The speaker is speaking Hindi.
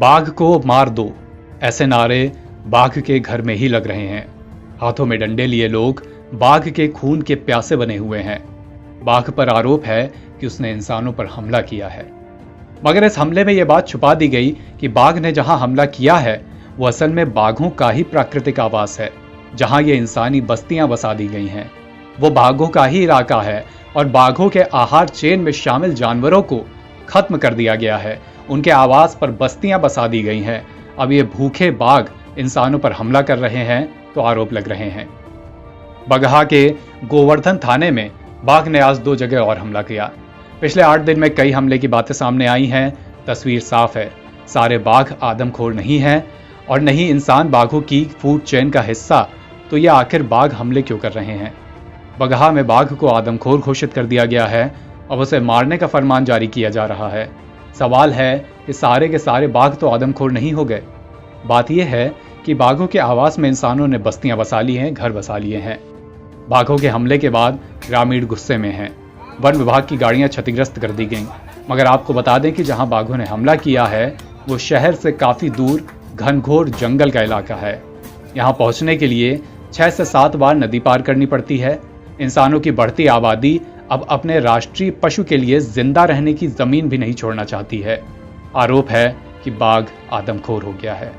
बाघ को मार दो, ऐसे नारे बाघ के घर में ही लग रहे हैं। हाथों में डंडे लिए लोग बाघ के खून के प्यासे बने हुए हैं। बाघ पर आरोप है कि उसने इंसानों पर हमला किया है, मगर इस हमले में यह बात छुपा दी गई कि बाघ ने जहां हमला किया है वो असल में बाघों का ही प्राकृतिक आवास है। जहां ये इंसानी बस्तियां बसा दी गई हैं वो बाघों का ही इलाका है और बाघों के आहार चेन में शामिल जानवरों को खत्म कर दिया गया है। उनके आवास पर बस्तियां बसा दी गई हैं। अब ये भूखे बाघ इंसानों पर हमला कर रहे हैं तो आरोप लग रहे हैं। बगहा के गोवर्धन थाने में बाघ ने आज 2 जगह और हमला किया। पिछले 8 दिन में कई हमले की बातें सामने आई हैं। तस्वीर साफ है, सारे बाघ आदमखोर नहीं हैं और नहीं इंसान बाघों की फूड चेन का हिस्सा। तो ये आखिर बाघ हमले क्यों कर रहे हैं? बगहा में बाघ को आदमखोर घोषित कर दिया गया है और उसे मारने का फरमान जारी किया जा रहा है। सवाल है कि सारे के सारे बाघ तो आदमखोर नहीं हो गए। बात यह है कि बाघों के आवास में इंसानों ने बस्तियां बसा ली हैं, घर बसा लिए हैं। बाघों के हमले के बाद ग्रामीण गुस्से में हैं। वन विभाग की गाड़ियां क्षतिग्रस्त कर दी गईं। मगर आपको बता दें कि जहां बाघों ने हमला किया है वो शहर से काफी दूर घनघोर जंगल का इलाका है। यहां पहुंचने के लिए 6 से 7 बार नदी पार करनी पड़ती है। इंसानों की बढ़ती आबादी अब अपने राष्ट्रीय पशु के लिए जिंदा रहने की जमीन भी नहीं छोड़ना चाहती है। आरोप है कि बाघ आदमखोर हो गया है।